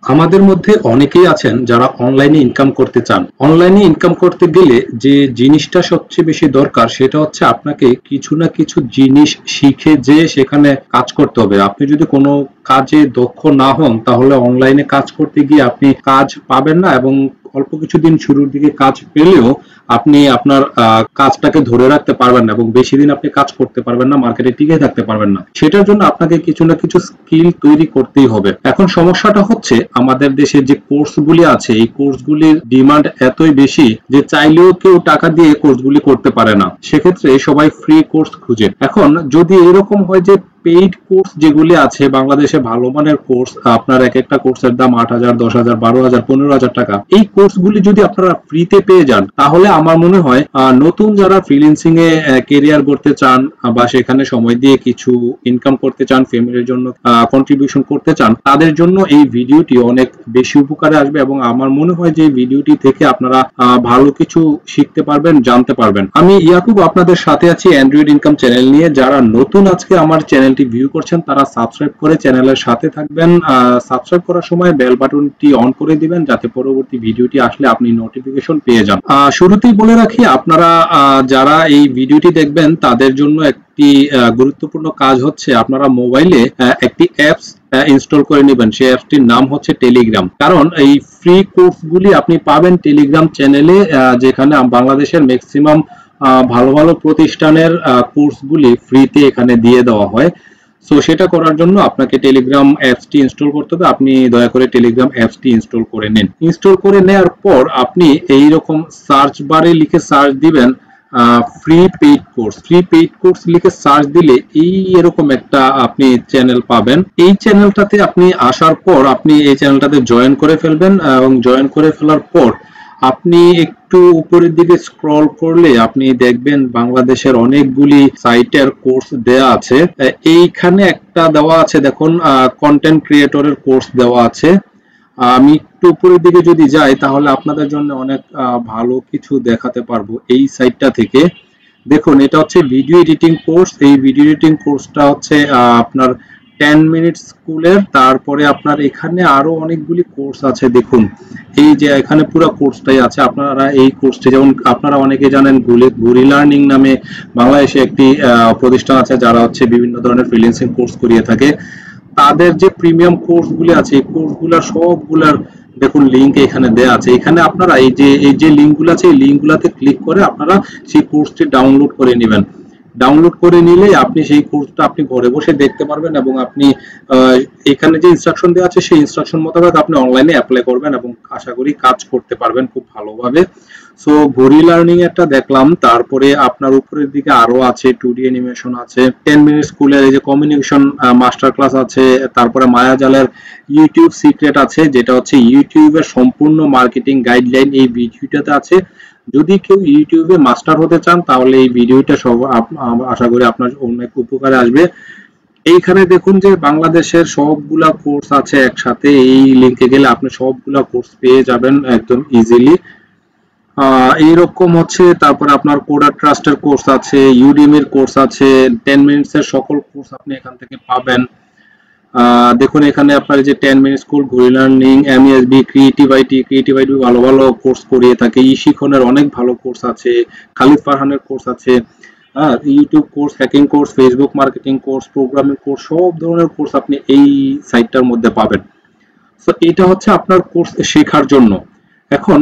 আমাদের মধ্যে অনেকেই আছেন যারা অনলাইনে ইনকাম করতে চান। অনলাইনে ইনকাম করতে গেলে যে জিনিসটা সবচেয়ে বেশি দরকার সেটা হচ্ছে আপনাকে কিছু না কিছু জিনিস শিখে যে সেখানে কাজ করতে হবে। আপনি যদি কোনো কাজে দক্ষ না হন তাহলে অনলাইনে কাজ করতে গিয়ে আপনি কাজ পাবেন না, এবং অল্প কিছুদিন শুরুর দিকে কাজ পেলেও আপনি আপনার কাজটাকে ধরে রাখতে পারবেন না এবং বেশি দিন আপনি কাজ করতে পারবেন না, মার্কেটে টিকে থাকতে পারবেন না। সেটার জন্য আপনাকে কিছু না কিছু স্কিল তৈরি করতেই হবে। এখন সমস্যাটা হচ্ছে আমাদের দেশে যে কোর্সগুলি আছে এই কোর্সগুলির ডিমান্ড এতই বেশি যে চাইলেও কেউ টাকা দিয়ে কোর্সগুলি করতে পারে না, সেক্ষেত্রে সবাই ফ্রি কোর্স খুঁজে। এখন যদি এরকম হয় যে পেইড কোর্স যেগুলি আছে বাংলাদেশে ভালো মানের কোর্স, আপনার এক একটা কোর্সের দাম 8,000, 10,000, 12,000, 15,000 টাকা, এই কোর্সগুলি যদি আপনারা ফ্রিতে পেয়ে যান তাহলে আমার মনে হয় নতুন যারা ফ্রিল্যান্সিং এ কেরিয়ার করতে চান বা সেখানে সময় দিয়ে কিছু ইনকাম করতে চান, ফ্যামিলির জন্য কন্ট্রিবিউশন করতে চান, তাদের জন্য এই ভিডিওটি অনেক বেশি উপকারে আসবে এবং আমার মনে হয় যে এই ভিডিওটি থেকে আপনারা ভালো কিছু শিখতে পারবেন, জানতে পারবেন। আমি ইয়াকুব আপনাদের সাথে আছি অ্যান্ড্রয়েড ইনকাম চ্যানেল নিয়ে। যারা নতুন আজকে আমার চ্যানেলটি ভিউ করছেন তারা সাবস্ক্রাইব করে চ্যানেলের সাথে থাকবেন। সাবস্ক্রাইব করার সময় বেল বাটনটি অন করে দিবেন যাতে পরবর্তী ভিডিওটি আসলে আপনি নোটিফিকেশন পেয়ে যান। শুরুতেই বলে রাখি, আপনারা যারা এই ভিডিওটি দেখবেন তাদের জন্য একটি গুরুত্বপূর্ণ কাজ হচ্ছে আপনারা মোবাইলে একটি অ্যাপস ইনস্টল করে নেবেন। সেই অ্যাপসটির নাম হচ্ছে টেলিগ্রাম। কারণ এই ফ্রি কোর্সগুলি আপনি পাবেন টেলিগ্রাম চ্যানেলে, যেখানে বাংলাদেশের ম্যাক্সিমাম ভালো ভালো প্রতিষ্ঠানের কোর্সগুলি ফ্রিতে এখানে দিয়ে দেওয়া হয়। সো সেটা করার জন্য আপনাকে টেলিগ্রাম অ্যাপসটি ইনস্টল করতে হবে। আপনি দয়া করে টেলিগ্রাম অ্যাপসটি ইনস্টল করে নিন। ইনস্টল করে নেওয়ার পর আপনি এই রকম সার্চ বারে লিখে সার্চ দিবেন free paid course. Free paid course লিখে সার্চ দিলে এই এরকম একটা আপনি চ্যানেল পাবেন। এই চ্যানেলটাতে আপনি আসার পর আপনি এই চ্যানেলটাতে জয়েন করে ফেলবেন এবং জয়েন করে ফেলার পর আপনি একটু উপরের দিকে স্ক্রল করলে আপনি দেখবেন বাংলাদেশের অনেকগুলি সাইটের কোর্স দেয়া আছে। এইখানে একটা দেওয়া আছে দেখুন, কন্টেন্ট ক্রিয়েটরের কোর্স দেওয়া আছে। আমি একটু উপরের দিকে যদি যাই তাহলে আপনাদের জন্য অনেক ভালো কিছু দেখাতে পারবো এই সাইটটা থেকে। দেখুন, এটা হচ্ছে ভিডিও এডিটিং কোর্স। এই ভিডিও এডিটিং কোর্সটা হচ্ছে আপনার 10 মিনিট স্কুলের। তারপরে আপনার এখানে আরো অনেকগুলি কোর্স আছে। দেখুন, এই যে এখানে পুরো কোর্সটাই আছে। আপনারা এই কোর্সটা, যেমন আপনারা অনেকে জানেন গুরি লার্নিং নামে বাংলাদেশে একটি প্রতিষ্ঠান আছে যারা হচ্ছে বিভিন্ন ধরনের ফ্রিল্যান্সিং কোর্স করিয়ে থাকে। তাদের যে প্রিমিয়াম কোর্সগুলি আছে এই কোর্সগুলোর সবগুলার দেখুন লিংক এখানে দেয়া আছে। এখানে আপনারা এই যে লিংকগুলো আছে এই লিংকগুলোতে ক্লিক করে আপনারা সেই কোর্সটি ডাউনলোড করে নেবেন। ডাউনলোড করে নিলে আপনি সেই কোর্সটা আপনি ঘরে বসে দেখতে পারবেন এবং আপনি এখানে যে ইনস্ট্রাকশন দেওয়া আছে সেই ইনস্ট্রাকশন মোতাবেক আপনি অনলাইনে অ্যাপ্লাই করবেন এবং আশা করি কাজ করতে পারবেন খুব ভালোভাবে। সো ঘড়ি লার্নিং একটা দেখলাম, তারপরে আপনার উপরের দিকে আরো আছে 2D অ্যানিমেশন আছে, 10 মিনিট স্কুলের এই যে কমিউনিকেশন মাস্টার ক্লাস আছে, তারপরে মায়াজালের ইউটিউব সিক্রেট আছে যেটা হচ্ছে ইউটিউবের সম্পূর্ণ মার্কেটিং গাইডলাইন এই ভিডিওটাতে আছে। যদি কেউ ইউটিউবে মাস্টার হতে চান তাহলে এই ভিডিওটা সব আশা করি আপনার অনেক উপকারে আসবে। এইখানে দেখুন যে বাংলাদেশের সবগুলা কোর্স আছে একসাথে। এই লিংকে গেলে আপনি সবগুলা কোর্স পেয়ে যাবেন একদম ইজিলি। এইরকম হচ্ছে। তারপরে আপনার কোডার ট্রাস্টের কোর্স আছে, ইউডেমির কোর্স আছে, 10 মিনিটস এর সকল কোর্স আপনি এখান থেকে পাবেন। দেখুন এখানে আপনার যে 10 মিনিট স্কুল, ঘড়ি লার্নিং, এমএসবি, ক্রিয়েটিভ আইটি ভালো ভালো কোর্স করিয়ে থাকে। ইশিখনের অনেক ভালো কোর্স আছে, খালিদ ফারহানের কোর্স আছে, YouTube course, hacking course, Facebook marketing course, programming course, সব ধরনের কোর্স আপনি এই সাইটটার মধ্যে পাবেন। তো এটা হচ্ছে আপনার কোর্স শেখার জন্য। এখন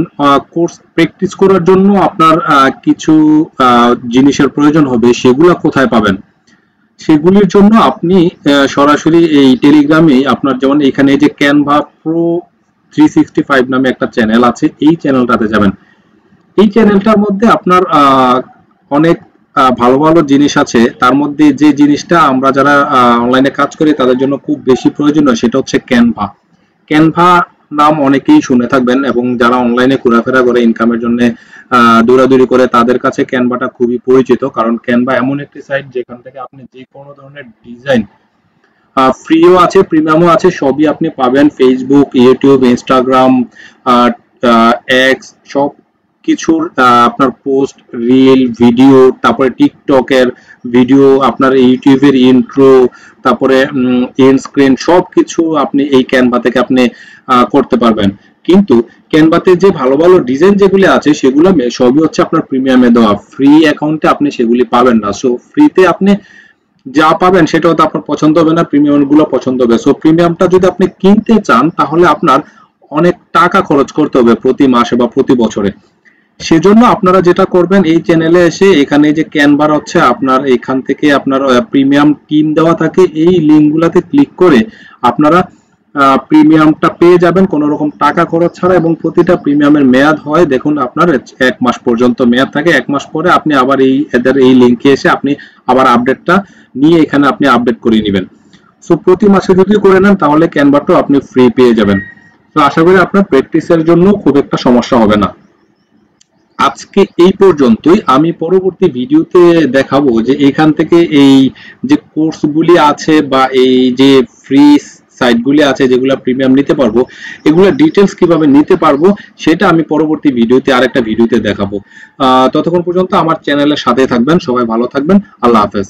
কোর্স প্র্যাকটিস করার জন্য আপনার কিছু জিনিসের প্রয়োজন হবে। সেগুলা কোথায় পাবেন? সেগুলির জন্য আপনি সরাসরি এই টেলিগ্রামে আপনার, যেমন এখানে যে ক্যানভা প্রো 365 নামে একটা চ্যানেল আছে, এই চ্যানেলটাতে যাবেন। এই চ্যানেলটার মধ্যে আপনার অনেক ভালো ভালো জিনিস আছে। তার মধ্যে যে জিনিসটা আমরা যারা অনলাইনে কাজ করি তাদের জন্য খুব বেশি প্রয়োজনীয় সেটা হচ্ছে ক্যানভা। ক্যানভা নাম অনেকেই শুনে থাকবেন এবং যারা অনলাইনে ঘোরাফেরা করে ইনকামের জন্য দৌড়াদৌড়ি করে তাদের কাছে ক্যানভাটা খুবই পরিচিত। কারণ ক্যানভা এমন একটি সাইট যেখান থেকে আপনি যে কোনো ধরনের ডিজাইন, ফ্রিও আছে প্রিমিয়ামও আছে, সবই আপনি পাবেন। ফেসবুক, ইউটিউব, ইনস্টাগ্রাম, এক্স, সব কিছুর আপনার পোস্ট, রিল, ভিডিও, তারপরে টিকটকের ভিডিও, আপনার ইউটিউবের ইন্ট্রো, তারপরে এন্ড স্ক্রিন সবকিছু আপনি এই ক্যানভা থেকে আপনি করতে পারবেন। কিন্তু ক্যানভাতে যে ভালো ভালো ডিজাইন যেগুলি আছে সেগুলো সবই হচ্ছে আপনার প্রিমিয়ামে দেওয়া, ফ্রি অ্যাকাউন্টে আপনি সেগুলি পাবেন না। সো ফ্রিতে আপনি যা পাবেন সেটা হয়তো আপনার পছন্দ হবে না, প্রিমিয়াম গুলো পছন্দ হবে। সো প্রিমিয়ামটা যদি আপনি কিনতে চান তাহলে আপনার অনেক টাকা খরচ করতে হবে প্রতি মাসে বা প্রতি বছরে। সেজন্য আপনারা যেটা করবেন, এই চ্যানেলে এসে এখানে যে ক্যানভার হচ্ছে আপনার এখান থেকে আপনার প্রিমিয়াম টিম দেওয়া থাকে, এই লিঙ্কগুলোতে ক্লিক করে আপনারা প্রিমিয়ামটা পেয়ে যাবেন কোনো রকম টাকা খরচ ছাড়া। এবং প্রতিটা প্রিমিয়ামের মেয়াদ হয় দেখুন আপনার 1 মাস পর্যন্ত মেয়াদ থাকে। 1 মাস পরে আপনি আবার এদের এই লিঙ্কে এসে আপনি আবার আপডেটটা নিয়ে এখানে আপনি আপডেট করে নেবেন। সো প্রতি মাসে যদি করে নেন তাহলে ক্যানভাটা আপনি ফ্রি পেয়ে যাবেন। তো আশা করি আপনার প্র্যাকটিসের জন্য খুব একটা সমস্যা হবে না। আজকে এই পর্যন্তই। আমি পরবর্তী ভিডিওতে দেখাবো যে এখান থেকে এই যে কোর্সগুলি আছে বা এই যে ফ্রি সাইটগুলি আছে যেগুলো প্রিমিয়াম নিতে পারবো, এগুলো ডিটেলস কিভাবে নিতে পারবো সেটা আমি পরবর্তী ভিডিওতে আরেকটা ভিডিওতে দেখাবো। ততক্ষণ পর্যন্ত আমার চ্যানেলের সাথে থাকবেন। সবাই ভালো থাকবেন। আল্লাহ হাফেজ।